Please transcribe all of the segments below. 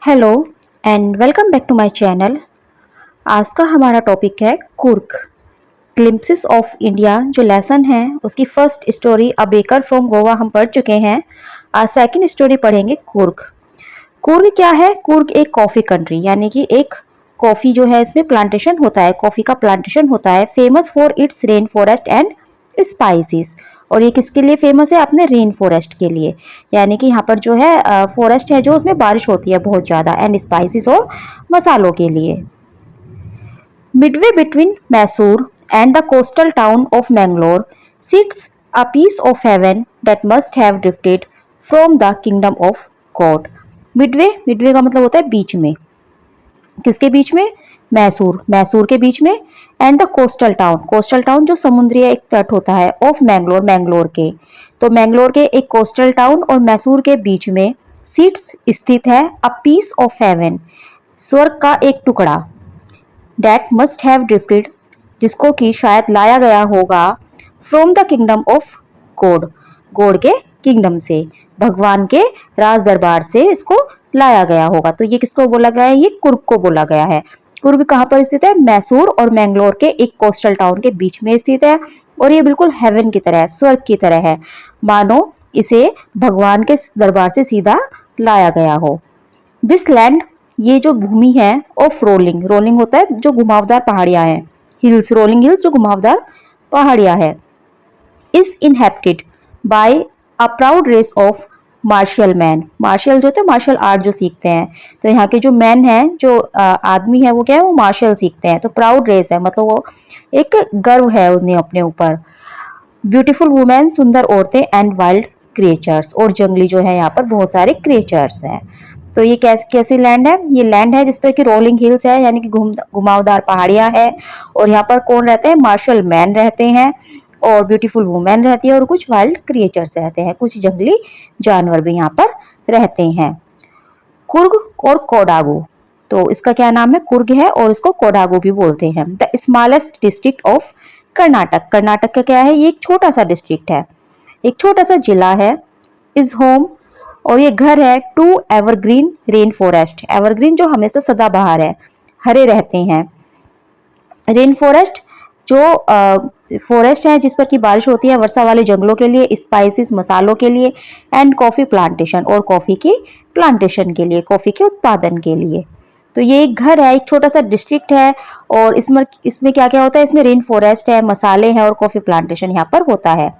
Hello and welcome back to my channel. आज का हमारा टॉपिक है कुर्ग ग्लिम्पसेस ऑफ इंडिया। जो लेसन है उसकी first story a baker from Goa हम पढ़ चुके हैं। आज सेकंड स्टोरी पढ़ेंगे कुर्ग। कुर्ग क्या है? कुर्ग एक कॉफी कंट्री यानी कि एक कॉफी जो है इसमें प्लांटेशन होता है, कॉफी का प्लांटेशन होता है। Famous for its rain forest and spices. और ये किसके लिए फेमस है? अपने रेन फॉरेस्ट के लिए, यानी कि यहाँ पर जो है फॉरेस्ट है जो उसमें बारिश होती है बहुत ज्यादा, एंड स्पाइसेस और मसालों के लिए। Midway between Mysore and the coastal town of Mangalore sits a piece of heaven that must have drifted from the kingdom of God. Midway का मतलब होता है बीच में। किसके बीच में? मैसूर के बीच में। एंड द कोस्टल टाउन जो समुद्री एक तट होता है, ऑफ मैंगलोर के। तो मैंगलोर के एक कोस्टल टाउन और मैसूर के बीच में सीट्स स्थित है अ पीस ऑफ हेवन, स्वर्ग का एक टुकड़ा। दैट मस्ट हैव ड्रिफ्टेड, जिसको कि शायद लाया गया होगा, from the kingdom of God, God के किंगडम से, भगवान के राज दरबार से इसको लाया गया होगा। तो ये किसको बोला गया है? ये कुर्ग को बोला गया है। कुर्ग कहाँ पर स्थित है? मैसूर और मैंगलोर के एक कोस्टल टाउन के बीच में स्थित है। और ये बिल्कुल हेवन की तरह है, स्वर्ग की तरह है, मानो इसे भगवान के दरबार से सीधा लाया गया हो। दिस लैंड, ये जो भूमि है, ऑफ रोलिंग होता है जो घुमावदार पहाड़ियां हैं, हिल्स, रोलिंग हिल्स जो घुमावदार पहाड़ियां है, is inhabited by a proud race of martial man. Martial जो होते हैं, मार्शल आर्ट जो सीखते हैं। तो यहाँ के जो मैन हैं, जो आदमी है, वो क्या है? वो मार्शल सीखते हैं। तो प्राउड रेस है, मतलब वो एक गर्व है उन्हें अपने ऊपर। ब्यूटीफुल वुमेन, सुंदर औरतें, एंड वाइल्ड क्रिएचर्स, और जंगली जो है यहाँ पर बहुत सारे क्रिएचर्स हैं। तो ये कैसी लैंड है? ये लैंड है जिसपे कि रोलिंग हिल्स है, यानी कि घुमावदार पहाड़ियां है। और यहाँ पर कौन रहते हैं? मार्शल मैन रहते हैं, और ब्यूटीफुल वुमेन रहती है, और कुछ वाइल्ड क्रिएचर्स रहते हैं, कुछ जंगली जानवर भी यहाँ पर रहते हैं। कुर्ग और कोडागू, तो इसका क्या नाम है? कुर्ग है और इसको कोडागू भी बोलते हैं। The smallest district of Karnataka, Karnataka का क्या है? ये एक छोटा सा डिस्ट्रिक्ट है, एक छोटा सा जिला है। इज होम, और ये घर है, to evergreen rain forest, evergreen जो हमेशा सदाबहार है, हरे रहते हैं। रेन फॉरेस्ट जो फॉरेस्ट है जिस पर की बारिश होती है, वर्षा वाले जंगलों के लिए, स्पाइसेस मसालों के लिए, एंड कॉफी प्लांटेशन, और कॉफी की प्लांटेशन के लिए, कॉफी के उत्पादन के लिए। तो ये एक घर है, एक छोटा सा डिस्ट्रिक्ट है, और इसमें क्या क्या होता है? इसमें रेन फॉरेस्ट है, मसाले हैं, और कॉफी प्लांटेशन यहाँ पर होता है।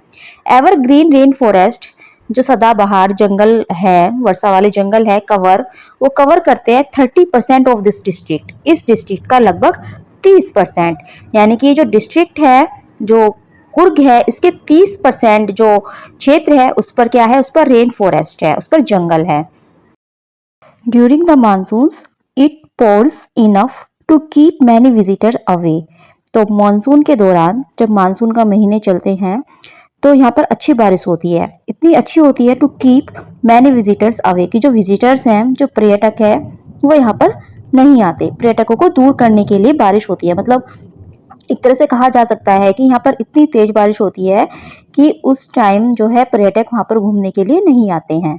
एवरग्रीन रेन फॉरेस्ट जो सदाबहार जंगल है, वर्षा वाले जंगल है, वो कवर करते हैं 30% ऑफ दिस डिस्ट्रिक्ट, इस डिस्ट्रिक्ट का लगभग 30%। यानी कि ये जो डिस्ट्रिक्ट है, जो कुर्ग है, इसके 30% जो क्षेत्र है उस पर क्या है? उस पर रेन फॉरेस्ट है, उस पर जंगल है। During the monsoons it pours enough to keep many visitor away. तो मानसून के दौरान, जब मानसून का महीने चलते हैं, तो यहाँ पर अच्छी बारिश होती है, इतनी अच्छी होती है, to keep many visitors away, कि जो विजिटर्स हैं, जो पर्यटक है, वो यहाँ पर नहीं आते। पर्यटकों को दूर करने के लिए बारिश होती है। मतलब एक तरह से कहा जा सकता है कि यहाँ पर इतनी तेज बारिश होती है कि उस टाइम जो है पर्यटक वहां पर घूमने के लिए नहीं आते हैं।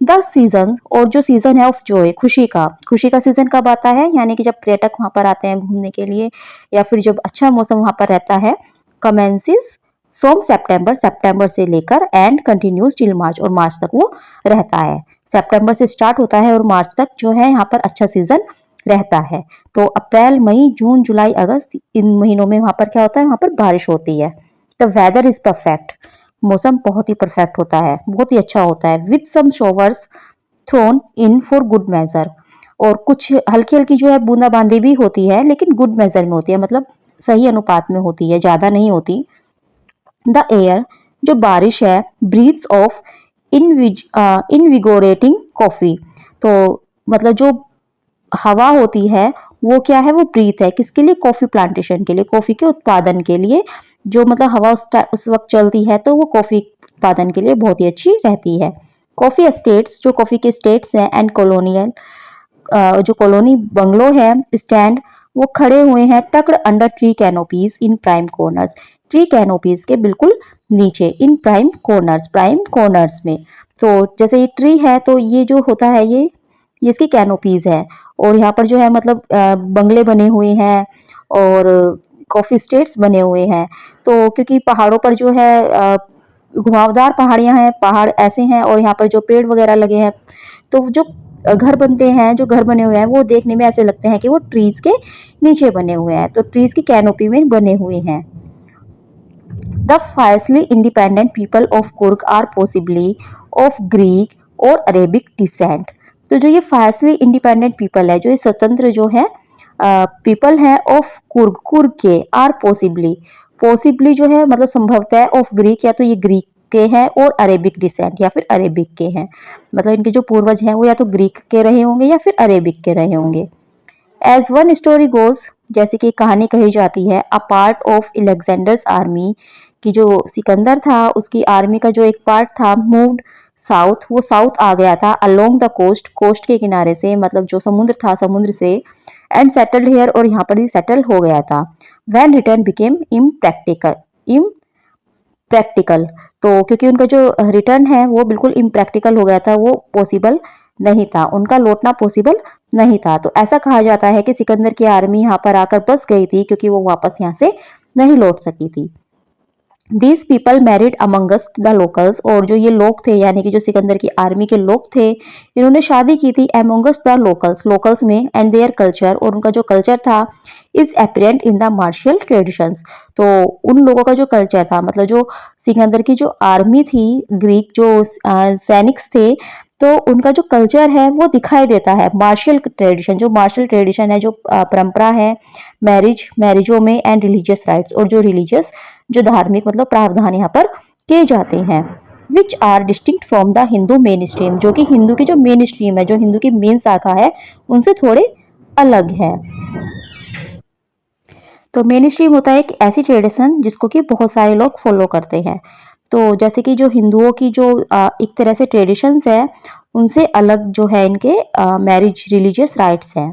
द सीजन, और जो सीजन है ऑफ जॉय, खुशी का सीजन कब आता है? यानी कि जब पर्यटक वहां पर आते हैं घूमने के लिए, या फिर जब अच्छा मौसम वहां पर रहता है, कमेंसिस फ्रॉम सितंबर से लेकर, एंड कंटिन्यूज टिल मार्च, और मार्च तक वो रहता है। सितंबर से स्टार्ट होता है और मार्च तक जो है यहाँ पर अच्छा सीजन रहता है। तो अप्रैल, मई, जून, जुलाई, अगस्त, इन महीनों में वहां पर क्या होता है? वहां पर बारिश होती है। द वेदर इज परफेक्ट, मौसम बहुत ही परफेक्ट होता है, बहुत ही अच्छा होता है। With some showers thrown in for good measure, और कुछ हल्की हल्की जो है बूंदाबांदी भी होती है, लेकिन गुड मेजर में होती है, मतलब सही अनुपात में होती है, ज्यादा नहीं होती। द एयर, जो बारिश है, ब्रीथ्स ऑफ इनविगोरेटिंग कॉफी, तो मतलब जो हवा होती है, वो क्या है? वो ब्रीथ है, किसके लिए? कॉफी प्लांटेशन के लिए, कॉफी के उत्पादन के लिए। जो मतलब हवा उस वक्त चलती है, तो वो कॉफी उत्पादन के लिए बहुत ही अच्छी रहती है। कॉफी एस्टेट्स, जो कॉफी के स्टेट्स हैं, एंड कॉलोनियल, जो कॉलोनी बंगलो है, स्टैंड, वो खड़े हुए हैं, tucked under tree canopies in prime corners, tree canopies के बिल्कुल नीचे, इन प्राइम कॉर्नर्स में। तो जैसे ये ट्री है, तो ये जो होता है, ये ये इसकी कैनोपीज है। और यहाँ पर जो है मतलब बंगले बने हुए हैं और कॉफी स्टेट्स बने हुए हैं। तो क्योंकि पहाड़ों पर जो है घुमावदार पहाड़ियां हैं, पहाड़ ऐसे हैं और यहाँ पर जो पेड़ वगैरह लगे हैं, तो जो घर बनते हैं, जो घर बने हुए हैं वो देखने में ऐसे लगते हैं कि वो ट्रीज के नीचे बने हुए हैं, तो ट्रीज की कैनोपी में बने हुए हैं। The fiercely independent people of Kurg are possibly of Greek और Arabic descent। तो जो ये फायसली इंडिपेंडेंट पीपल है, जो ये स्वतंत्र जो है पीपल है ऑफ कुर्ग, कुर्ग के, आर पॉसिबली जो है मतलब संभवतः ऑफ ग्रीक, या तो ये ग्रीक के हैं और अरेबिक डिसेंट या फिर अरेबिक के हैं। मतलब इनके जो पूर्वज हैं वो या तो ग्रीक के रहे होंगे या फिर अरेबिक के रहे होंगे। एज वन स्टोरी गोज, जैसे कि कहानी कही जाती है, a part of Alexander's army, कि जो सिकंदर था उसकी आर्मी का जो एक पार्ट था मूव्ड साउथ, वो साउथ आ गया था अलोंग द कोस्ट, कोस्ट के किनारे से, मतलब जो समुद्र था समुद्र से, एंड सेटल्ड हियर, और यहाँ पर ही सेटल हो गया था। व्हेन रिटर्न बिकेम इम्प्रैक्टिकल, तो क्योंकि उनका जो रिटर्न है वो बिल्कुल इम्प्रैक्टिकल हो गया था, वो पॉसिबल नहीं था, उनका लौटना पॉसिबल नहीं था। तो ऐसा कहा जाता है कि सिकंदर की आर्मी यहाँ पर आकर बस गई थी क्योंकि वो वापस यहाँ से नहीं लौट सकी थी। These people married amongst the locals, और जो ये लोग थे यानी कि जो सिकंदर की आर्मी के लोग थे, इन्होंने शादी की थी अमंगस्ट द लोकल्स, लोकल्स में, एंड देयर कल्चर, और उनका जो कल्चर था is apparent in the martial traditions. तो उन लोगों का जो कल्चर था, मतलब जो सिकंदर की जो आर्मी थी, ग्रीक जो सैनिक थे, तो उनका जो कल्चर है वो दिखाई देता है मार्शियल ट्रेडिशन, जो मार्शियल ट्रेडिशन है, जो परंपरा है मैरिजों में, एंड रिलीजियस राइट्स, और जो रिलीजियस जो धार्मिक मतलब प्रावधान यहाँ पर किए जाते हैं, which are distinct from the Hindu mainstream, जो कि हिंदू की जो मेन स्ट्रीम है, जो हिंदू की मेन शाखा है, उनसे थोड़े अलग है। तो मेन स्ट्रीम होता है एक ऐसी ट्रेडिशन जिसको कि बहुत सारे लोग फॉलो करते हैं। तो जैसे कि जो हिंदुओं की जो एक तरह से ट्रेडिशंस है, उनसे अलग जो है इनके मैरिज रिलीजियस राइट्स हैं।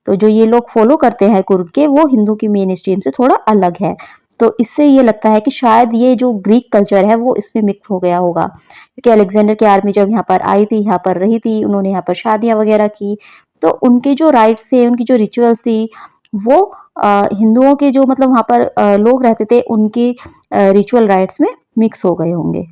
तो जो ये लोग फॉलो करते हैं कुर्ग के, वो हिंदू की मेन स्ट्रीम से थोड़ा अलग है। तो इससे ये लगता है कि शायद ये जो ग्रीक कल्चर है वो इसमें मिक्स हो गया होगा, क्योंकि अलेक्जेंडर की आर्मी जब यहाँ पर आई थी, यहाँ पर रही थी, उन्होंने यहाँ पर शादियां वगैरह की, तो उनके जो राइट्स थे, उनकी जो रिचुअल्स थी, वो हिंदुओं के जो मतलब वहाँ पर लोग रहते थे, उनके रिचुअल राइट्स में मिक्स हो गए होंगे।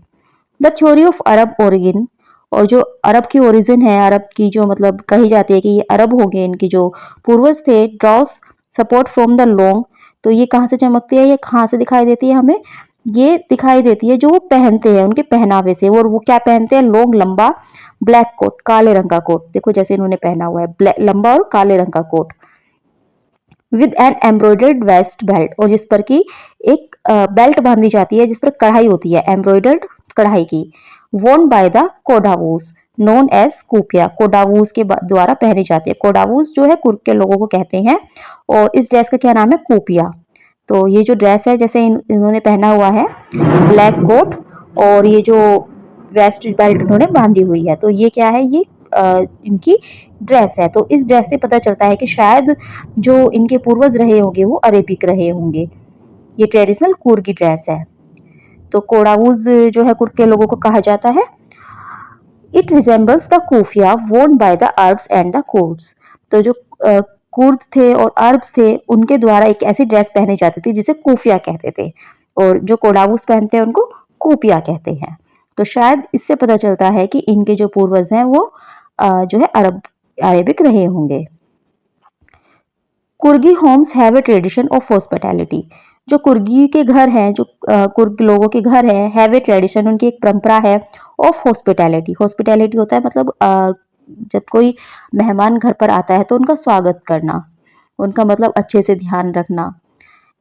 The theory of Arab origin, और जो अरब की ओरिजिन है, अरब की जो मतलब कही जाती है कि ये अरब हो गए, इनकी जो पूर्वज थे, ड्रॉस सपोर्ट फ्रॉम द लॉन्ग। तो ये कहाँ से चमकती है, ये कहाँ से दिखाई देती है हमें, ये दिखाई देती है जो वो पहनते हैं, उनके पहनावे से। और वो क्या पहनते हैं, लॉन्ग लंबा ब्लैक कोट, काले रंग का कोट, देखो जैसे इन्होंने पहना हुआ है लंबा और काले रंग का coat, with an embroidered waist belt, और जिस पर की एक बेल्ट बांधी जाती है जिस पर कढ़ाई होती है, एम्ब्रॉयडर्ड कढ़ाई की, वोन बाय द कोडावूस, नोन एज कूपिया, कोडावूस के द्वारा पहनी जाती है। कोडावूस जो है कुर्ग के लोगों को कहते हैं, और इस ड्रेस का क्या नाम है, कूपिया। तो ये जो ड्रेस है, जैसे इन्होंने पहना हुआ है ब्लैक कोट, और ये जो वेस्ट बेल्ट उन्होंने बांधी हुई है, तो ये क्या है, ये इनकी ड्रेस है। तो इस ड्रेस से पता चलता है कि शायद जो इनके पूर्वज रहे होंगे वो अरेबिक रहे होंगे। ये ट्रेडिशनल कुर्ग की ड्रेस है। तो कोडावूज जो है कुर्ग के लोगों को कहा जाता है। इट रिजेंबल्स द कोफिया वोन by the Arabs and the Kurds. तो जो कुर्द थे और अरब्स थे, उनके द्वारा एक ऐसी ड्रेस पहनी जाती थी जिसे कोफिया कहते थे, और जो कोडावूस पहनते हैं उनको कोपिया कहते हैं। तो शायद इससे पता चलता है कि इनके जो पूर्वज हैं वो जो है अरेबिक रहे होंगे। Coorgi homes have a tradition of hospitality. जो कुर्गी के घर हैं, जो कुर्ग लोगों के घर हैं, हैव ए ट्रेडिशन, उनकी एक परंपरा है ऑफ हॉस्पिटैलिटी। हॉस्पिटैलिटी होता है मतलब जब कोई मेहमान घर पर आता है तो उनका स्वागत करना, उनका मतलब अच्छे से ध्यान रखना।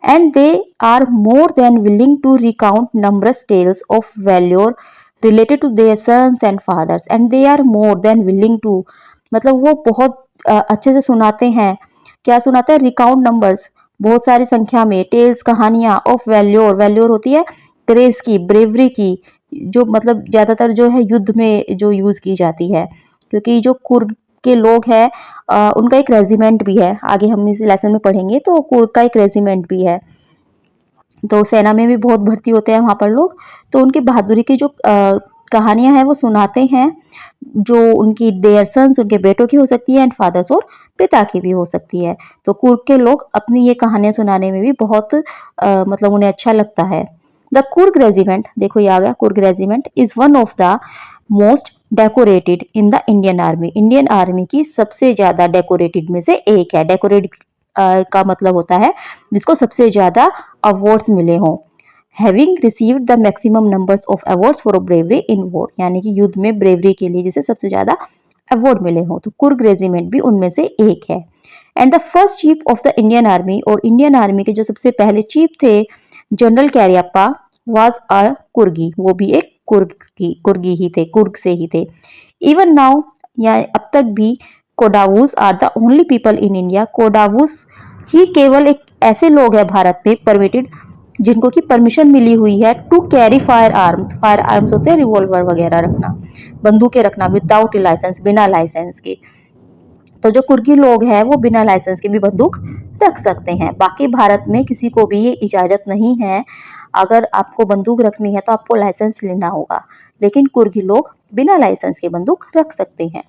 And they are more than willing to recount numbers tales of valour related to their sons and fathers, and they are more than willing to, मतलब वो बहुत अच्छे से सुनाते हैं। क्या सुनाता है, रिकाउंट नंबर्स, बहुत सारी संख्या में, टेल्स कहानियां, ऑफ वैल्योर, वैल्योर होती है ग्रेस की, ब्रेवरी की, जो मतलब ज्यादातर जो है युद्ध में जो यूज की जाती है। क्योंकि जो कुर्ग के लोग हैं उनका एक रेजिमेंट भी है, आगे हम इस लेसन में पढ़ेंगे, तो कुर्ग का एक रेजिमेंट भी है। तो सेना में भी बहुत भर्ती होते हैं वहां पर लोग, तो उनकी बहादुरी की जो कहानियां हैं वो सुनाते हैं, जो उनकी देयर सन्स, उनके बेटों की हो सकती है, एंड फादर्स और पिता की भी हो सकती है। तो कुर्ग के लोग अपनी ये कहानियां सुनाने में भी बहुत मतलब उन्हें अच्छा लगता है। द कुर्ग रेजिमेंट, देखो ये आ गया Coorg regiment, is one of the most decorated in the Indian army. Indian army की सबसे ज्यादा डेकोरेटेड में से एक है। डेकोरेटेड का मतलब होता है जिसको सबसे ज्यादा अवार्ड्स मिले हों। Having received the maximum numbers of awards for bravery in war, यानी कि युद्ध में ब्रेवरी के लिए जिसे सबसे ज्यादा अवार्ड मिले हों, तो कुर्ग रेजिमेंट भी उनमें से एक है। And the first chief of the Indian army, और इंडियन आर्मी के जो सबसे पहले चीफ थे जनरल कैरियप्पा, वाज अ कुर्गी, वो भी एक कुर्गी ही थे, कुर्ग से ही थे। इवन नाउ, या अब तक भी, Kodavas are the only people in India, Kodavas ही केवल एक ऐसे लोग हैं भारत में परमिटेड जिनको की परमिशन मिली हुई है to carry firearms. Firearms होते हैं रिवॉल्वर वगैरह रखना, बंदूकें रखना, विदाउट लाइसेंस, बिना लाइसेंस के। तो जो कुर्गी लोग हैं वो बिना लाइसेंस के भी बंदूक रख सकते हैं। बाकी भारत में किसी को भी ये इजाजत नहीं है। अगर आपको बंदूक रखनी है तो आपको लाइसेंस लेना होगा, लेकिन कुर्गी लोग बिना लाइसेंस के बंदूक रख सकते हैं।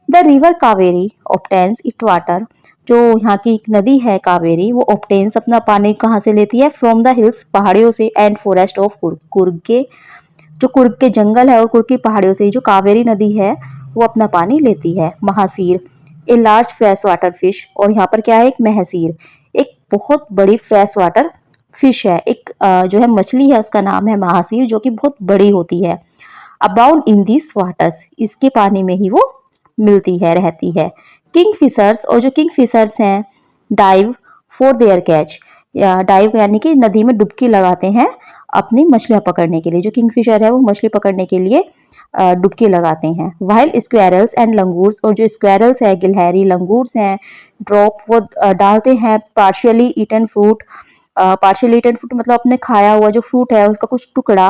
The river Kaveri obtains it water, जो यहाँ की एक नदी है कावेरी, वो ऑब्टेन्स अपना पानी कहाँ से लेती है? फ्रॉम द हिल्स, पहाड़ियों से, and forest of Coorg, Coorg के जो कुर्ग के जंगल है और कुर्ग की पहाड़ियों से जो कावेरी नदी है वो अपना पानी लेती है। Mahseer, a large fresh water fish, और यहाँ पर क्या है? एक महसीर, एक बहुत बड़ी फ्रेश वाटर फिश है, एक जो है मछली है, उसका नाम है महासीर, जो कि बहुत बड़ी होती है। अबाउंड इन दिस वाटर्स, इसके पानी में ही वो मिलती है, रहती है। किंग फिशर्स, और जो किंग फिशर्स हैं, डाइव फॉर देयर कैच, या डाइव यानी कि नदी में डुबकी लगाते हैं अपनी मछलियां पकड़ने के लिए। जो किंग फिशर है वो मछली पकड़ने के लिए डुबकी लगाते हैं। वाइल स्क्वेरल्स एंड लंगूर्स, और जो स्क्वेरल्स है, गिलहरी, लंगूर्स हैं, ड्रॉप वो डालते हैं partially eaten fruit, partially eaten fruit मतलब अपने खाया हुआ जो फ्रूट है उसका कुछ टुकड़ा,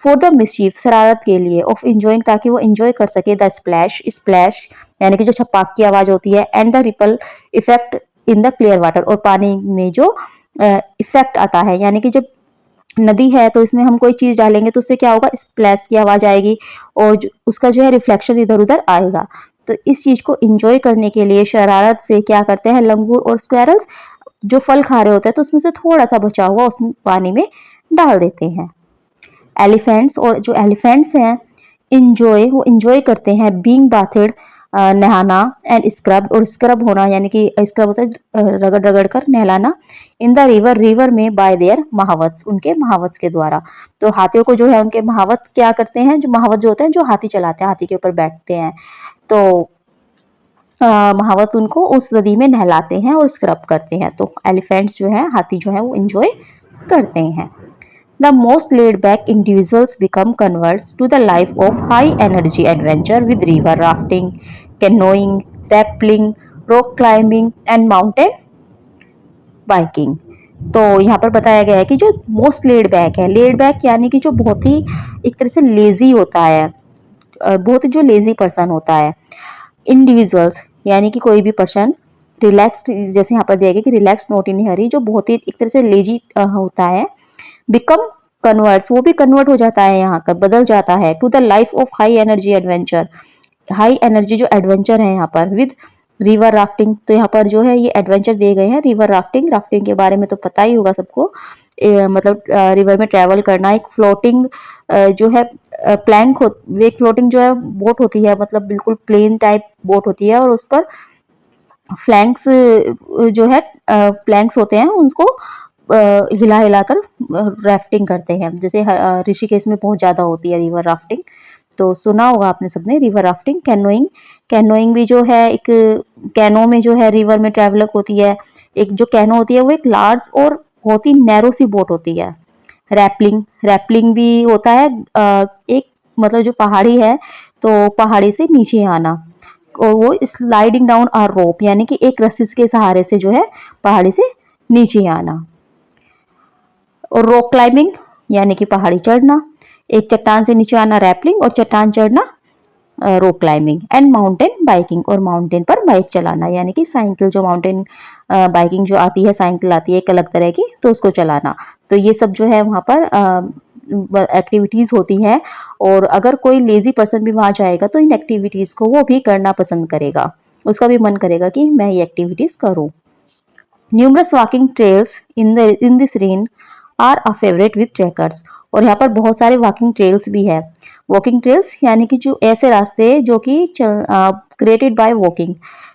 फॉर द मिसचीफ, शरारत के लिए, ऑफ इंजॉइंग, ताकि वो इंजॉय कर सके, द स्प्लैश, स्प्लैश यानी कि जो छपाक की आवाज होती है, and the ripple effect in the clear water, और पानी में जो इफेक्ट आता है, यानी कि जब नदी है तो इसमें हम कोई चीज डालेंगे तो उससे क्या होगा? स्प्लैश की आवाज आएगी और उसका जो है रिफ्लेक्शन इधर उधर आएगा। तो इस चीज को इंजॉय करने के लिए शरारत से क्या करते हैं लंगूर और स्क्वेरल्स, जो फल खा रहे होते हैं तो उसमें से थोड़ा सा बचा हुआ उस पानी में डाल देते हैं। एलिफेंट्स, और जो एलिफेंट्स हैं इंजॉय, वो इंजॉय करते हैं बीइंग बाथेड, नहाना, एंड स्क्रब, और स्क्रब होना, यानी कि स्क्रब होता है रगड़ रगड़ कर नहलाना, इन द रिवर, रिवर में, बाय देयर महावत, उनके महावत के द्वारा। तो हाथियों को जो है उनके महावत क्या करते हैं? जो महावत जो होते हैं जो हाथी चलाते हैं, हाथी के ऊपर बैठते हैं, तो महावत उनको उस नदी में नहलाते हैं और स्क्रब करते हैं। तो एलिफेंट्स जो है, हाथी जो है, वो इंजॉय करते हैं। The most laid-back individuals become converts to the life of high-energy adventure with river rafting, canoeing, rappelling, rock climbing and mountain biking. तो यहाँ पर बताया गया है कि जो मोस्ट लेड बैक है, लेड बैक यानी कि जो बहुत ही एक तरह से लेजी होता है, बहुत ही जो लेजी पर्सन होता है। इंडिविजुअल्स यानी कि कोई भी पर्सन, रिलैक्स्ड, जैसे यहाँ पर दिया गया कि रिलैक्स नॉट इन हरी, जो बहुत ही एक तरह से लेजी होता है। बिकम कन्वर्ट्स, वो भी कन्वर्ट हो जाता है, यहाँ पर बदल जाता है, to the life of high energy adventure, high energy जो एडवेंचर है यहाँ पर, विद रिवर राफ्टिंग। तो यहाँ पर जो है ये एडवेंचर दिए गए हैं रिवर राफ्टिंग, राफ्टिंग के बारे में तो पता ही होगा सबको, मतलब रिवर में ट्रेवल करना, एक फ्लोटिंग जो है प्लैंक हो, एक फ्लोटिंग जो है बोट होती है, मतलब बिल्कुल प्लेन टाइप बोट होती है और उस पर फ्लैंक्स जो है प्लैंक्स होते हैं, उनको हिला हिलाकर राफ्टिंग करते हैं। जैसे ऋषिकेश में बहुत ज्यादा होती है रिवर राफ्टिंग, तो सुना होगा आपने सबने रिवर राफ्टिंग। कैनोइंग, कैनोइंग भी जो है एक कैनो में जो है रिवर में ट्रेवल होती है। एक जो कैनो होती है वो एक लार्ज और बहुत ही नैरो सी बोट होती है। रैपलिंग, रैपलिंग भी होता है एक मतलब जो पहाड़ी है तो पहाड़ी से नीचे आना, और वो स्लाइडिंग डाउन आ रोप, यानी कि एक रस्सी के सहारे से जो है पहाड़ी से नीचे आना। और रॉक क्लाइंबिंग यानी कि पहाड़ी चढ़ना, एक चट्टान से नीचे आना रैपलिंग, और चट्टान चढ़ना rock climbing. And mountain biking, और माउंटेन पर बाइक चलाना, यानी कि साइकिल, जो माउंटेन बाइकिंग जो आती है, साइकिल आती है एक अलग तरह की, तो उसको चलाना। तो ये सब जो है वहां पर एक्टिविटीज़ होती हैं और अगर कोई लेज़ी पर्सन भी वहाँ जाएगा तो इन एक्टिविटीज़ को वो भी करना पसंद करेगा। उसका भी मन करेगा कि मैं ये एक्टिविटीज़ करूँ। Numerous walking trails in this rain are a favourite with trekkers. और यहाँ पर बहुत सारे वॉकिंग ट्रेल्स भी है। वॉकिंग ट्रेल्स यानी कि जो ऐसे रास्ते जो कि क्रिएटेड बाय वॉकिंग।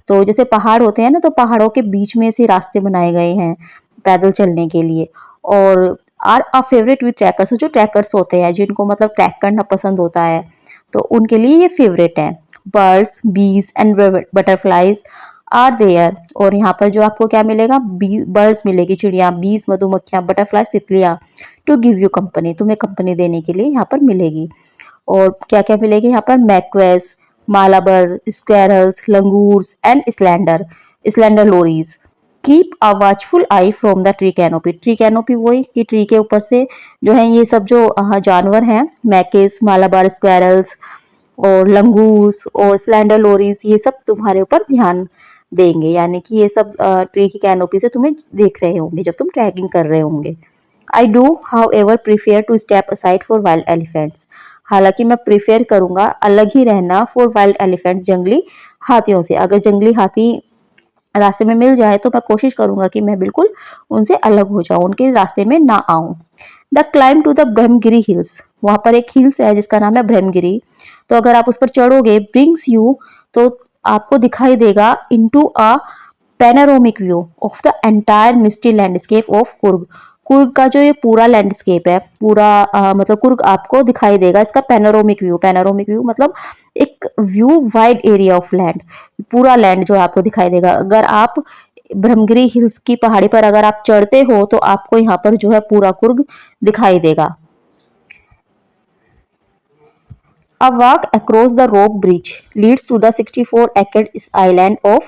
तो जैसे पहाड़ होते हैं ना, तो पहाड़ों के बीच में से रास्ते बनाए गए हैं पैदल चलने के लिए। और are a favourite with trekkers, जो ट्रैकर्स होते हैं जिनको मतलब ट्रैक करना पसंद होता है तो उनके लिए ये फेवरेट है। बर्ड्स, बीज एंड बटरफ्लाईज आर देयर। और यहाँ पर जो आपको क्या मिलेगा, बर्ड्स मिलेगी, चिड़िया, बीज मधुमक्खियां, बटरफ्लाई तितलियां, टू गिव यू कंपनी, तुम्हें कंपनी देने के लिए यहाँ पर मिलेगी। और क्या क्या मिलेगी यहाँ पर, macaques, Malabar, squirrels, langurs and slender slender lorises. Keep a watchful eye from the tree canopy. Tree canopy वही कि ट्री के ऊपर से जो है ये सब जो जानवर हैं, मैकेस, मालाबार, स्क्वेरल्स और लंगूस और स्लैंडर लोरीज, ये सब तुम्हारे ऊपर ध्यान देंगे, यानी कि ये सब ट्री की कैनोपी से तुम्हें देख रहे होंगे जब तुम ट्रैकिंग कर रहे होंगे। I do however prefer to step aside for wild elephants. हालांकि मैं प्रिफेयर करूंगा अलग ही रहना फॉर वाइल्ड एलिफेंट्स, जंगली हाथियों से। अगर जंगली हाथी रास्ते में मिल जाए तो मैं कोशिश करूंगा कि मैं बिल्कुल उनसे अलग हो जाऊं, उनके रास्ते में ना आऊं। The climb to the Brahmagiri hills. वहां पर एक हिल्स है जिसका नाम है ब्रह्मगिरी। तो अगर आप उस पर चढ़ोगे, ब्रिंग्स यू, तो आपको दिखाई देगा into a panoramic view of the entire misty landscape of Coorg. Coorg का जो ये पूरा लैंडस्केप है, पूरा मतलब कुर्ग आपको दिखाई देगा, इसका पैनोरामिक व्यू। पैनोरामिक व्यू मतलब एक view, wide area of land, पूरा लैंड जो आपको दिखाई देगा। अगर आप ब्रह्मगिरी हिल्स की पहाड़ी पर अगर आप चढ़ते हो तो आपको यहाँ पर जो है पूरा कुर्ग दिखाई देगा। A walk across the rope bridge leads to the 64 acre island of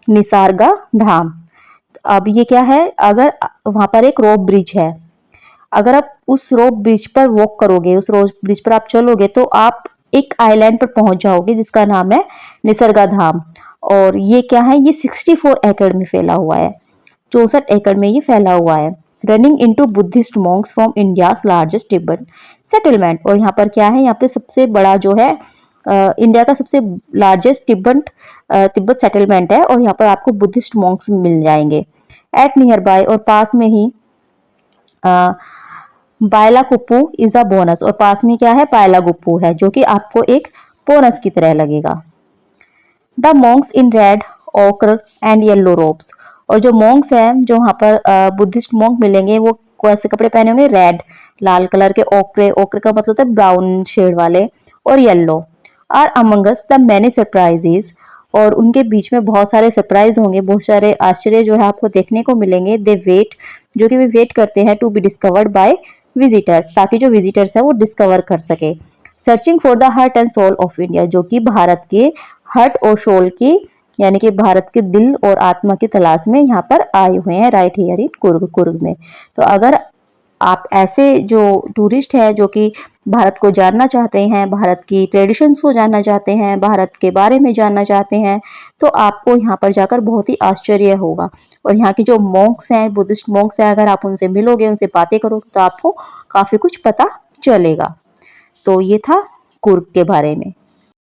निसर्गा धाम। अब ये क्या है, अगर वहां पर एक रोप ब्रिज है, अगर आप उस रोप ब्रिज पर वॉक करोगे, उस रोप ब्रिज पर आप चलोगे तो आप एक आइलैंड पर पहुंच जाओगे जिसका नाम है निसर्गा धाम। और ये क्या है, ये 64 एकड़ में फैला हुआ है, 64 एकड़ में ये फैला हुआ है। Running into Buddhist Monks from India's largest Tibet settlement. और यहाँ पर क्या है, यहाँ पे सबसे बड़ा जो है इंडिया का सबसे लार्जेस्ट तिब्बत सेटलमेंट है। और यहाँ पर आपको बुद्धिस्ट मॉन्क्स मिल जाएंगे। एट नियर बाय, और पास में ही बायलाकुप्पू इज अ बोनस। और पास में क्या है, बायलागुप्पू है, जो कि आपको एक बोनस की तरह लगेगा। The monks in red, ochre and yellow robes. और जो मॉन्क्स हैं, जो वहां पर बुद्धिस्ट मॉन्क मिलेंगे, वो कैसे कपड़े पहने होंगे, रेड, लाल कलर के, ओक्रे, ओक्रे का मतलब होता है ब्राउन शेड वाले, और yellow. Are amongst the many surprises. और उनके बीच में बहुत सारे सरप्राइज होंगे, बहुत सारे आश्चर्य जो है आपको देखने को मिलेंगे। दे वेट, जो कि वे वेट करते हैं to be discovered by visitors, ताकि जो विजिटर्स है वो डिस्कवर कर सके। Searching for the heart and soul of India, जो कि भारत के हार्ट और सोल की, यानी कि भारत के दिल और आत्मा की तलाश में यहाँ पर आए हुए हैं, right here in Coorg, Coorg में। तो अगर आप ऐसे जो टूरिस्ट हैं जो कि भारत को जानना चाहते हैं, भारत की ट्रेडिशंस को जानना चाहते हैं, भारत के बारे में जानना चाहते हैं, तो आपको यहाँ पर जाकर बहुत ही आश्चर्य होगा। और यहाँ के जो मॉन्क्स हैं, बुद्धिस्ट मॉन्क्स हैं, अगर आप उनसे मिलोगे, उनसे बातें करोगे तो आपको काफी कुछ पता चलेगा। तो ये था कुर्ग के बारे में।